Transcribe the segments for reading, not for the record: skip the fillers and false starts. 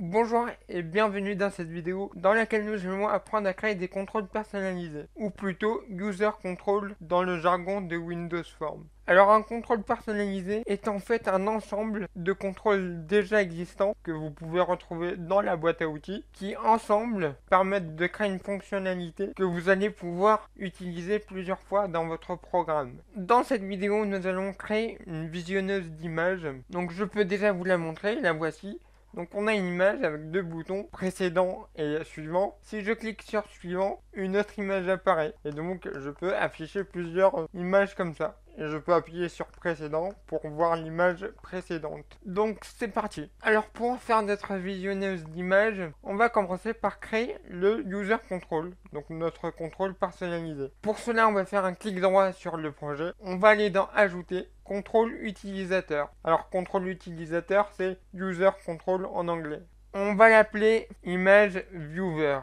Bonjour et bienvenue dans cette vidéo dans laquelle nous allons apprendre à créer des contrôles personnalisés, ou plutôt user control dans le jargon de Windows Form. Alors un contrôle personnalisé est en fait un ensemble de contrôles déjà existants que vous pouvez retrouver dans la boîte à outils qui ensemble permettent de créer une fonctionnalité que vous allez pouvoir utiliser plusieurs fois dans votre programme. Dans cette vidéo, nous allons créer une visionneuse d'images. Donc je peux déjà vous la montrer, la voici. Donc on a une image avec deux boutons, précédent et suivant. Si je clique sur suivant, une autre image apparaît. Et donc je peux afficher plusieurs images comme ça. Et je peux appuyer sur précédent pour voir l'image précédente. Donc c'est parti. Alors pour faire notre visionneuse d'images, on va commencer par créer le user control, donc notre contrôle personnalisé. Pour cela, on va faire un clic droit sur le projet. On va aller dans ajouter, contrôle utilisateur. Alors contrôle utilisateur, c'est user control en anglais. On va l'appeler image viewer.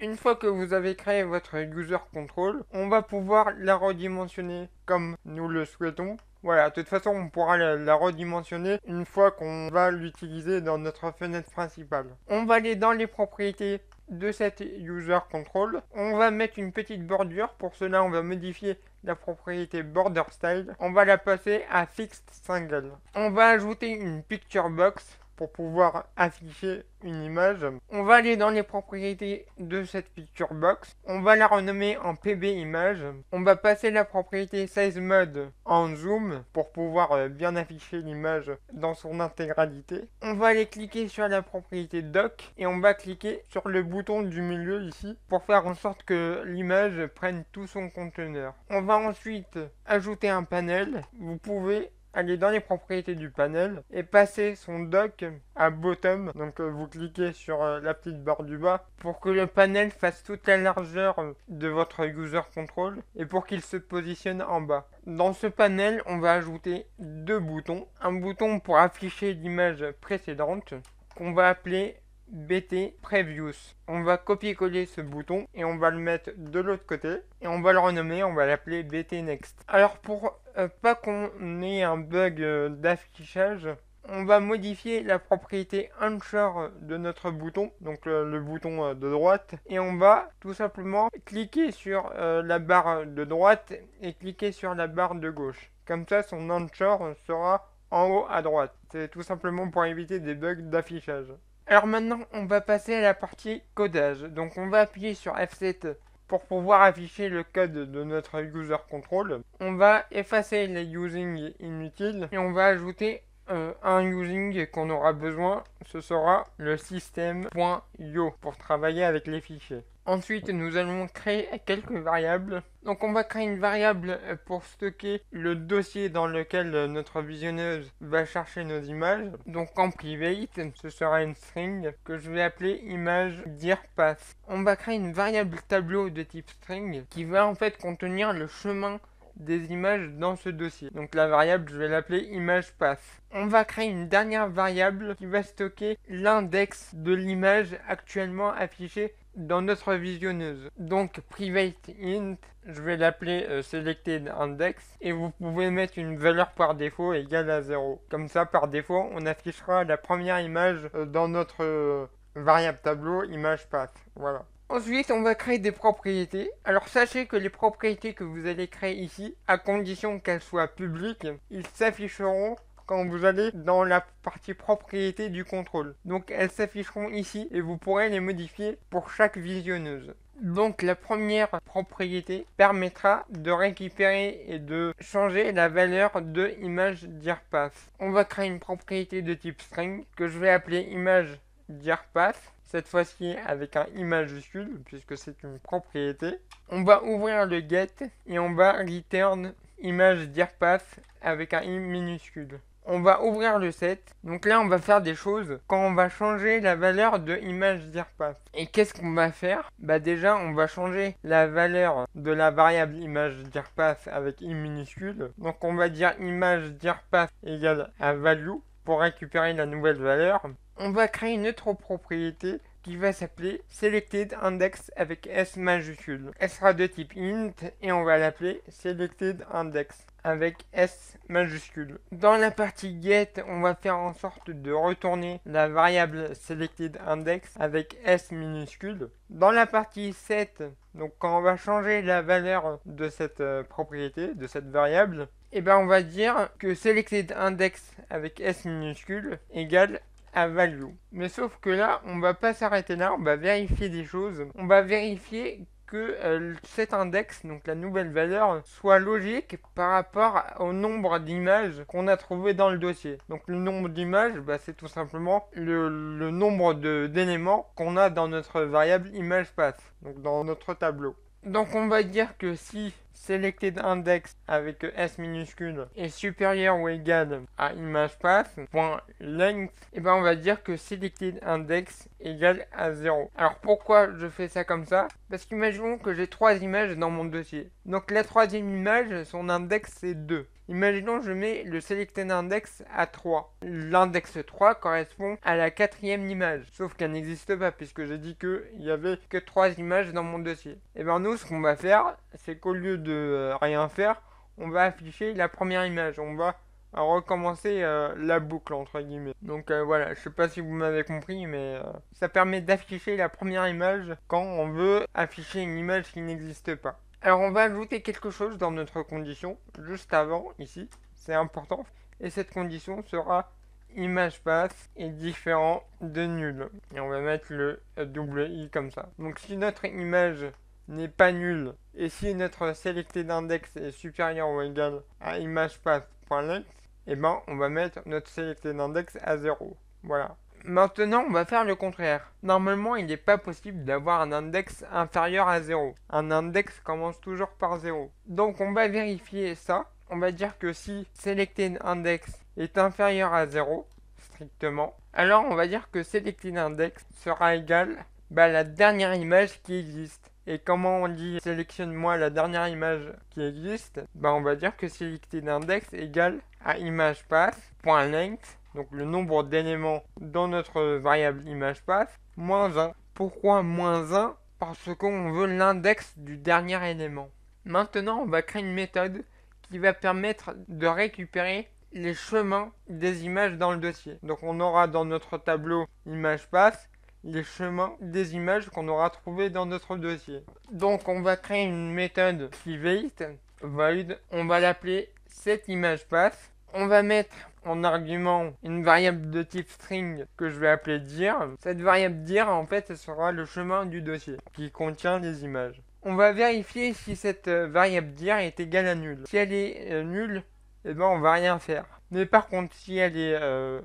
Une fois que vous avez créé votre user control, on va pouvoir la redimensionner comme nous le souhaitons. Voilà, de toute façon, on pourra la redimensionner une fois qu'on va l'utiliser dans notre fenêtre principale. On va aller dans les propriétés de cet user control. On va mettre une petite bordure. Pour cela, on va modifier la propriété border style. On va la passer à fixed single. On va ajouter une picture box pour pouvoir afficher une image. On va aller dans les propriétés de cette picture box. On va la renommer en PB image. On va passer la propriété size mode en zoom pour pouvoir bien afficher l'image dans son intégralité. On va aller cliquer sur la propriété dock et on va cliquer sur le bouton du milieu ici pour faire en sorte que l'image prenne tout son conteneur. On va ensuite ajouter un panel. Vous pouvez aller dans les propriétés du panel et passer son dock à bottom. Donc vous cliquez sur la petite barre du bas pour que le panel fasse toute la largeur de votre user control et pour qu'il se positionne en bas. Dans ce panel, on va ajouter deux boutons. Un bouton pour afficher l'image précédente qu'on va appeler BT Previews. On va copier-coller ce bouton et on va le mettre de l'autre côté et on va le renommer, on va l'appeler BT Next. Alors pour pas qu'on ait un bug d'affichage, on va modifier la propriété Anchor de notre bouton, donc le bouton de droite, et on va tout simplement cliquer sur la barre de droite et cliquer sur la barre de gauche. Comme ça, son Anchor sera en haut à droite. C'est tout simplement pour éviter des bugs d'affichage. Alors maintenant, on va passer à la partie codage. Donc on va appuyer sur F7 pour pouvoir afficher le code de notre user control. On va effacer les using inutiles et on va ajouter un using qu'on aura besoin. Ce sera le system.io pour travailler avec les fichiers. Ensuite, nous allons créer quelques variables. Donc on va créer une variable pour stocker le dossier dans lequel notre visionneuse va chercher nos images. Donc en private, ce sera une string que je vais appeler image_dir_path. On va créer une variable tableau de type string qui va en fait contenir le chemin des images dans ce dossier. Donc la variable, je vais l'appeler imagePath. On va créer une dernière variable qui va stocker l'index de l'image actuellement affichée dans notre visionneuse. Donc private int, je vais l'appeler selected index et vous pouvez mettre une valeur par défaut égale à 0. Comme ça, par défaut, on affichera la première image dans notre variable tableau imagePath. Voilà. Ensuite, on va créer des propriétés. Alors sachez que les propriétés que vous allez créer ici, à condition qu'elles soient publiques, ils s'afficheront quand vous allez dans la partie propriété du contrôle. Donc elles s'afficheront ici et vous pourrez les modifier pour chaque visionneuse. Donc la première propriété permettra de récupérer et de changer la valeur de image_dir_path. On va créer une propriété de type string que je vais appeler image_dir_path. Cette fois-ci avec un I majuscule, puisque c'est une propriété. On va ouvrir le get et on va return image_dir_path avec un I minuscule. On va ouvrir le set. Donc là, on va faire des choses quand on va changer la valeur de image_dir_path. Et qu'est-ce qu'on va faire? Bah déjà, on va changer la valeur de la variable image_dir_path avec I minuscule. Donc on va dire image_dir_path égale à value pour récupérer la nouvelle valeur. On va créer une autre propriété qui va s'appeler selected index avec S majuscule. Elle sera de type int et on va l'appeler selected index avec S majuscule. Dans la partie get, on va faire en sorte de retourner la variable selectedIndex avec S minuscule. Dans la partie set, donc quand on va changer la valeur de cette propriété, de cette variable, et ben on va dire que selectedIndex avec S minuscule égale à value. Mais sauf que là, on va pas s'arrêter là, on va vérifier des choses. On va vérifier que cet index, donc la nouvelle valeur, soit logique par rapport au nombre d'images qu'on a trouvé dans le dossier. Donc le nombre d'images, bah, c'est tout simplement le nombre d'éléments qu'on a dans notre variable ImagePath, donc dans notre tableau. Donc on va dire que si selectedIndex avec S minuscule est supérieur ou égal à ImagePath.length, et ben on va dire que selectedIndex égale à 0. Alors pourquoi je fais ça comme ça? Parce qu'imaginons que j'ai 3 images dans mon dossier. Donc la troisième image, son index c'est 2. Imaginons je mets le selectedIndex à 3. L'index 3 correspond à la quatrième image. Sauf qu'elle n'existe pas puisque j'ai dit qu'il n'y avait que 3 images dans mon dossier. Et bien nous ce qu'on va faire, c'est qu'au lieu de rien faire, on va afficher la première image. On va recommencer la boucle entre guillemets. Donc voilà, je sais pas si vous m'avez compris, mais ça permet d'afficher la première image quand on veut afficher une image qui n'existe pas. Alors on va ajouter quelque chose dans notre condition, juste avant, ici, c'est important. Et cette condition sera ImagePath est différent de nul. Et on va mettre le double i comme ça. Donc si notre image n'est pas nulle, et si notre selectedIndex est supérieur ou égal à ImagePath.length, et ben on va mettre notre selectedIndex à 0. Voilà. Maintenant, on va faire le contraire. Normalement, il n'est pas possible d'avoir un index inférieur à 0. Un index commence toujours par 0. Donc, on va vérifier ça. On va dire que si selectedIndex est inférieur à 0, strictement, alors on va dire que selectedIndex sera égal à la dernière image qui existe. Et comment on dit sélectionne-moi la dernière image qui existe, on va dire que selectedIndex égale à ImagePath.length, donc le nombre d'éléments dans notre variable ImagePath, moins 1. Pourquoi moins 1? Parce qu'on veut l'index du dernier élément. Maintenant, on va créer une méthode qui va permettre de récupérer les chemins des images dans le dossier. Donc on aura dans notre tableau ImagePath les chemins des images qu'on aura trouvées dans notre dossier. Donc on va créer une méthode qui void, on va l'appeler setImagePath. On va mettre en argument une variable de type string que je vais appeler dir. Cette variable dir, en fait, ce sera le chemin du dossier qui contient les images. On va vérifier si cette variable dir est égale à nulle. Si elle est nulle, on va rien faire. Mais par contre, si elle est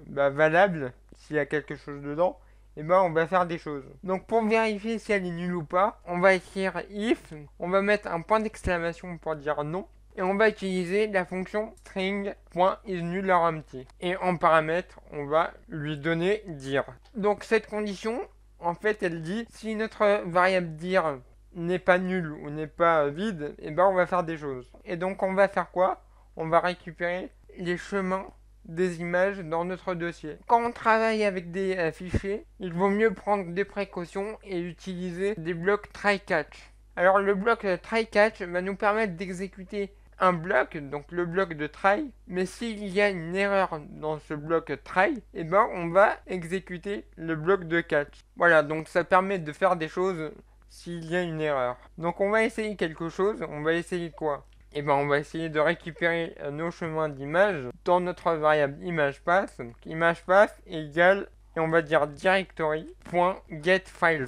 valable, s'il y a quelque chose dedans, on va faire des choses. Donc pour vérifier si elle est nulle ou pas, on va écrire if, on va mettre un point d'exclamation pour dire non, et on va utiliser la fonction string.isNull.empty. Et en paramètre, on va lui donner dir. Donc cette condition, en fait, elle dit si notre variable dir n'est pas nulle ou n'est pas vide, on va faire des choses. Et donc on va faire quoi? On va récupérer les chemins des images dans notre dossier. Quand on travaille avec des fichiers, il vaut mieux prendre des précautions et utiliser des blocs try-catch. Alors le bloc try-catch va nous permettre d'exécuter un bloc, donc le bloc de try, mais s'il y a une erreur dans ce bloc try, on va exécuter le bloc de catch. Voilà, donc ça permet de faire des choses s'il y a une erreur. Donc on va essayer quelque chose, on va essayer quoi? On va essayer de récupérer nos chemins d'images dans notre variable ImagePath. Donc ImagePath égale, et on va dire directory.getFiles.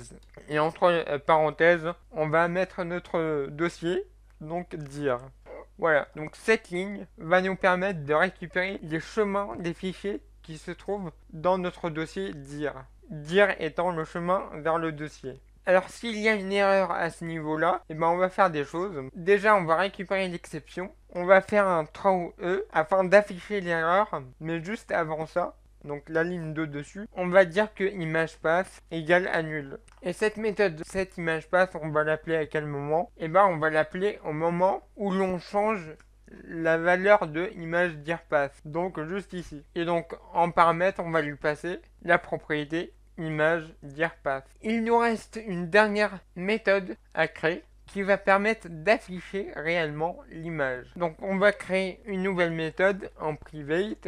Et entre parenthèses, on va mettre notre dossier, donc dir. Voilà, donc cette ligne va nous permettre de récupérer les chemins des fichiers qui se trouvent dans notre dossier dir. Dir étant le chemin vers le dossier. Alors s'il y a une erreur à ce niveau-là, on va faire des choses. Déjà, on va récupérer l'exception. On va faire un throw E afin d'afficher l'erreur. Mais juste avant ça, donc la ligne 2 dessus, on va dire que ImagePath égale à nul. Et cette méthode, cette ImagePath, on va l'appeler à quel moment? On va l'appeler au moment où l'on change la valeur de ImageDirPath. Donc juste ici. Et donc en paramètre, on va lui passer la propriété ImageDirPath. Il nous reste une dernière méthode à créer qui va permettre d'afficher réellement l'image. Donc on va créer une nouvelle méthode en private,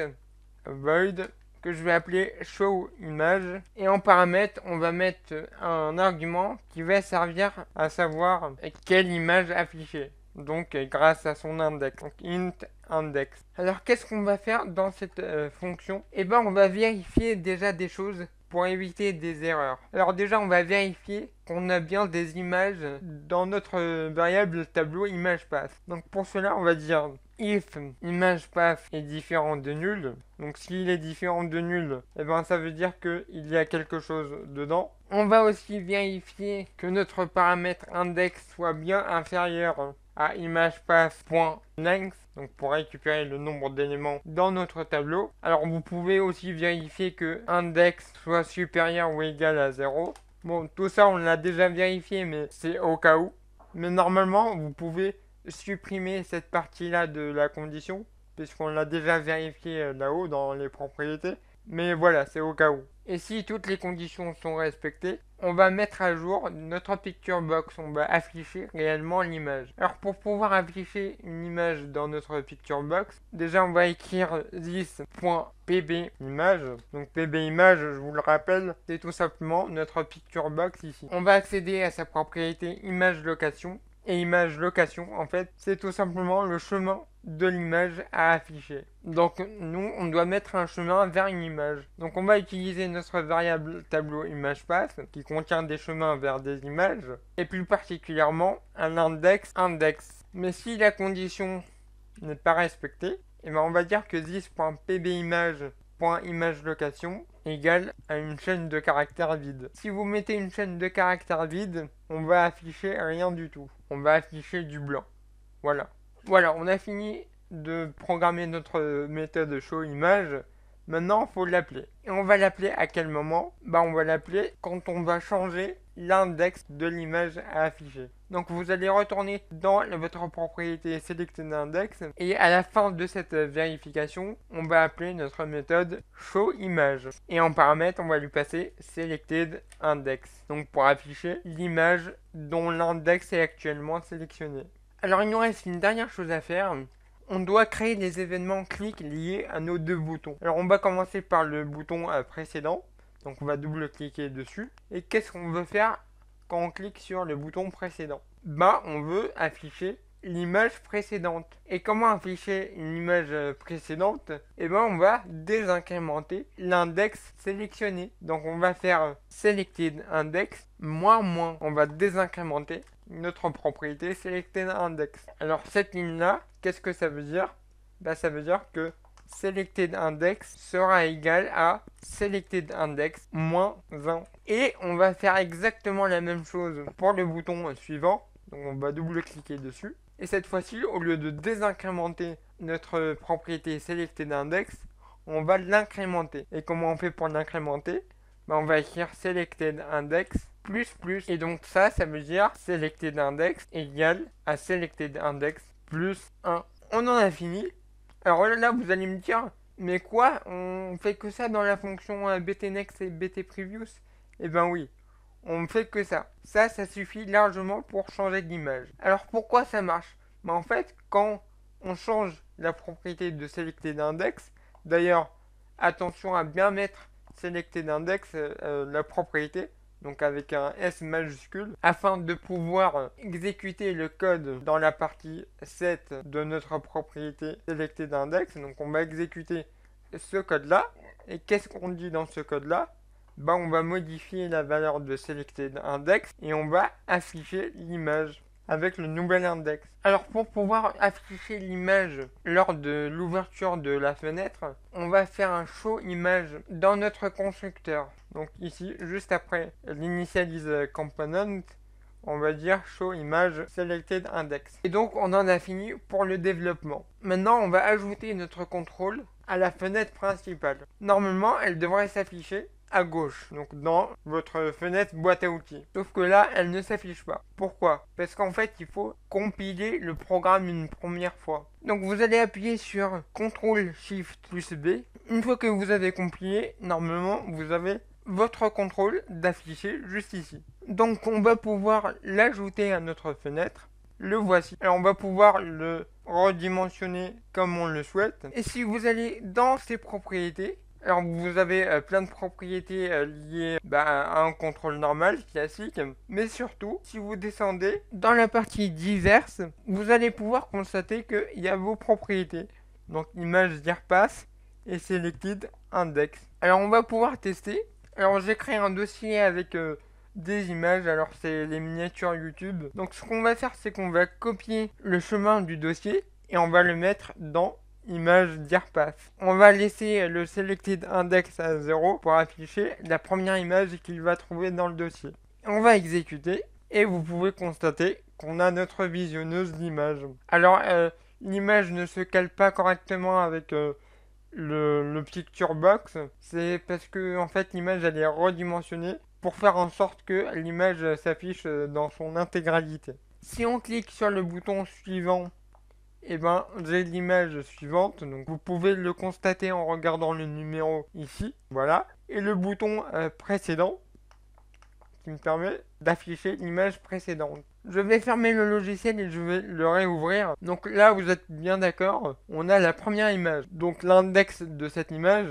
void, que je vais appeler showImage. Et en paramètre, on va mettre un argument qui va servir à savoir quelle image afficher. Donc grâce à son index, donc int index. Alors qu'est-ce qu'on va faire dans cette fonction? Eh ben on va vérifier déjà des choses pour éviter des erreurs. Alors déjà on va vérifier qu'on a bien des images dans notre variable tableau ImagePath. Donc pour cela on va dire if ImagePath est différent de nul. Donc s'il est différent de nul, eh ben ça veut dire qu'il y a quelque chose dedans. On va aussi vérifier que notre paramètre index soit bien inférieur à ImagePath.length, donc pour récupérer le nombre d'éléments dans notre tableau. Alors vous pouvez aussi vérifier que index soit supérieur ou égal à 0. Bon, tout ça on l'a déjà vérifié, mais c'est au cas où. Mais normalement, vous pouvez supprimer cette partie-là de la condition, puisqu'on l'a déjà vérifié là-haut dans les propriétés. Mais voilà, c'est au cas où. Et si toutes les conditions sont respectées, on va mettre à jour notre picture box, on va afficher réellement l'image. Alors pour pouvoir afficher une image dans notre picture box, déjà on va écrire this.pbimage. Donc pbimage, je vous le rappelle, c'est tout simplement notre picture box ici. On va accéder à sa propriété image location. Et image location, en fait, c'est tout simplement le chemin de l'image à afficher. Donc nous, on doit mettre un chemin vers une image. Donc on va utiliser notre variable tableau ImagePath qui contient des chemins vers des images et plus particulièrement un index. Mais si la condition n'est pas respectée, eh ben on va dire que this.pbimage.imageLocation égale à une chaîne de caractères vide. Si vous mettez une chaîne de caractères vide, on va afficher rien du tout. On va afficher du blanc. Voilà. Voilà, on a fini de programmer notre méthode showImage. Maintenant, il faut l'appeler. Et on va l'appeler à quel moment? On va l'appeler quand on va changer l'index de l'image à afficher. Donc vous allez retourner dans votre propriété selectedIndex et à la fin de cette vérification, on va appeler notre méthode showImage. Et en paramètre, on va lui passer selectedIndex. Donc pour afficher l'image dont l'index est actuellement sélectionné. Alors il nous reste une dernière chose à faire. On doit créer les événements clics liés à nos deux boutons. Alors on va commencer par le bouton précédent. Donc on va double-cliquer dessus. Et qu'est-ce qu'on veut faire quand on clique sur le bouton précédent? On veut afficher l'image précédente. Et comment afficher une image précédente? On va désincrémenter l'index sélectionné. Donc on va faire selectedIndex moins. On va désincrémenter notre propriété selectedIndex. Alors cette ligne-là, qu'est-ce que ça veut dire? Ça veut dire que selectedIndex sera égal à selectedIndex moins 1. Et on va faire exactement la même chose pour le bouton suivant. Donc on va double-cliquer dessus. Et cette fois-ci, au lieu de désincrémenter notre propriété selectedIndex, on va l'incrémenter. Et comment on fait pour l'incrémenter? On va écrire selectedIndex plus. Et donc ça veut dire selectedIndex égale à selectedIndex plus 1. On en a fini. Alors là, vous allez me dire, mais quoi? On fait que ça dans la fonction btnext et btprevious? Eh ben oui, on fait que ça. Ça suffit largement pour changer d'image. Alors pourquoi ça marche? En fait, quand on change la propriété de selectedIndex, d'ailleurs, attention à bien mettre selectedIndex, la propriété, donc avec un S majuscule, afin de pouvoir exécuter le code dans la partie 7 de notre propriété selectedIndex. Donc on va exécuter ce code-là. Et qu'est-ce qu'on dit dans ce code-là? On va modifier la valeur de selectedIndex et on va afficher l'image avec le nouvel index. Alors pour pouvoir afficher l'image lors de l'ouverture de la fenêtre, on va faire un showImage dans notre constructeur. Donc ici, juste après l'InitializeComponent, on va dire showImage selectedIndex. Et donc on en a fini pour le développement. Maintenant on va ajouter notre contrôle à la fenêtre principale. Normalement elle devrait s'afficher à gauche, donc dans votre fenêtre boîte à outils. Sauf que là, elle ne s'affiche pas. Pourquoi? Parce qu'en fait, il faut compiler le programme une première fois. Donc vous allez appuyer sur CTRL SHIFT plus B. Une fois que vous avez compilé, normalement, vous avez votre contrôle d'afficher juste ici. Donc on va pouvoir l'ajouter à notre fenêtre. Le voici. Alors on va pouvoir le redimensionner comme on le souhaite. Et si vous allez dans ses propriétés, alors vous avez plein de propriétés liées à un contrôle normal, classique, mais surtout, si vous descendez dans la partie diverses, vous allez pouvoir constater qu'il y a vos propriétés. Donc image d'IRPass et selected index. Alors on va pouvoir tester. Alors j'ai créé un dossier avec des images, alors c'est les miniatures YouTube. Donc ce qu'on va faire, c'est qu'on va copier le chemin du dossier et on va le mettre dans image d'IRPass. On va laisser le selected index à 0 pour afficher la première image qu'il va trouver dans le dossier. On va exécuter et vous pouvez constater qu'on a notre visionneuse d'image. Alors l'image ne se cale pas correctement avec le picture box, c'est parce que en fait l'image elle est redimensionnée pour faire en sorte que l'image s'affiche dans son intégralité. Si on clique sur le bouton suivant, et j'ai l'image suivante, donc vous pouvez le constater en regardant le numéro ici, voilà, et le bouton précédent qui me permet d'afficher l'image précédente. Je vais fermer le logiciel et je vais le réouvrir. Donc là, vous êtes bien d'accord, on a la première image. Donc l'index de cette image,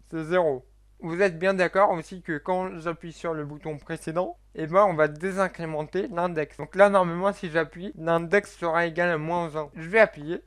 c'est 0. Vous êtes bien d'accord aussi que quand j'appuie sur le bouton précédent, on va désincrémenter l'index. Donc là, normalement, si j'appuie, l'index sera égal à -1. Je vais appuyer,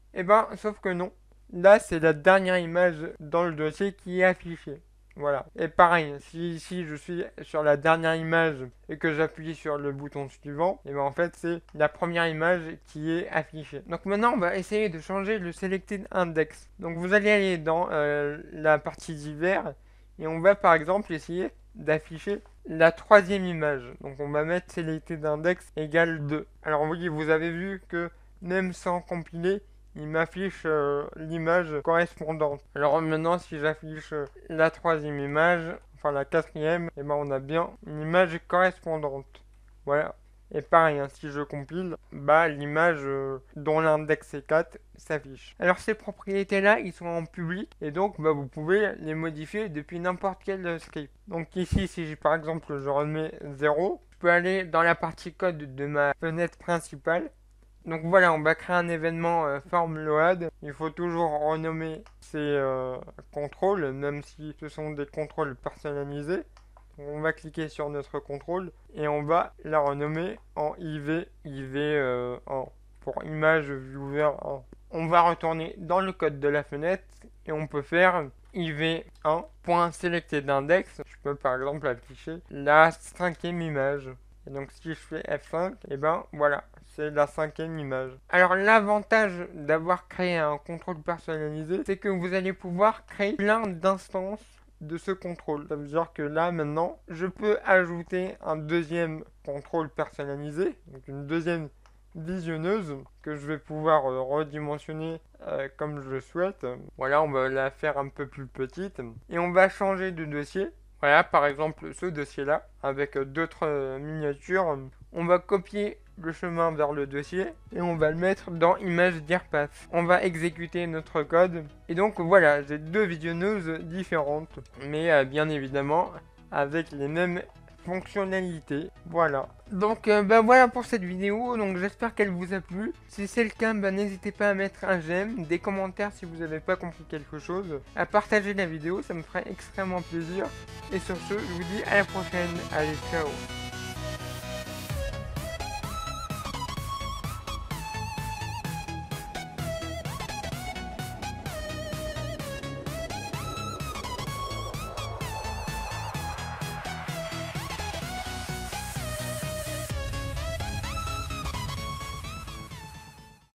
sauf que non. Là, c'est la dernière image dans le dossier qui est affichée. Voilà. Et pareil, si je suis sur la dernière image et que j'appuie sur le bouton suivant, en fait c'est la première image qui est affichée. Donc maintenant on va essayer de changer le selected index. Donc vous allez aller dans la partie divers et on va par exemple essayer d'afficher la troisième image. Donc on va mettre selected index égale 2. Alors oui, vous avez vu que même sans compiler, il m'affiche l'image correspondante. Alors maintenant, si j'affiche la troisième image, enfin la quatrième, on a bien une image correspondante. Voilà. Et pareil, si je compile, l'image dont l'index est 4 s'affiche. Alors ces propriétés-là, ils sont en public et donc vous pouvez les modifier depuis n'importe quel script. Donc ici, si par exemple je remets 0, je peux aller dans la partie code de ma fenêtre principale. Donc voilà, on va créer un événement form load. Il faut toujours renommer ces contrôles, même si ce sont des contrôles personnalisés. On va cliquer sur notre contrôle et on va la renommer en IV1 pour image viewer 1. On va retourner dans le code de la fenêtre et on peut faire IV1.selectedIndex. Je peux par exemple afficher la cinquième image. Et donc si je fais F5, voilà, c'est la cinquième image. Alors l'avantage d'avoir créé un contrôle personnalisé, c'est que vous allez pouvoir créer plein d'instances de ce contrôle. Ça veut dire que là maintenant, je peux ajouter un deuxième contrôle personnalisé, donc une deuxième visionneuse que je vais pouvoir redimensionner comme je le souhaite. Voilà, on va la faire un peu plus petite et on va changer de dossier. Voilà, par exemple ce dossier-là, avec d'autres miniatures. On va copier le chemin vers le dossier et on va le mettre dans image d'IRPass. On va exécuter notre code. Et donc voilà, j'ai deux visionneuses différentes, mais bien évidemment avec les mêmes fonctionnalités. Voilà. Donc voilà pour cette vidéo, donc j'espère qu'elle vous a plu. Si c'est le cas, n'hésitez pas à mettre un j'aime, des commentaires si vous n'avez pas compris quelque chose, à partager la vidéo, ça me ferait extrêmement plaisir. Et sur ce, je vous dis à la prochaine. Allez, ciao.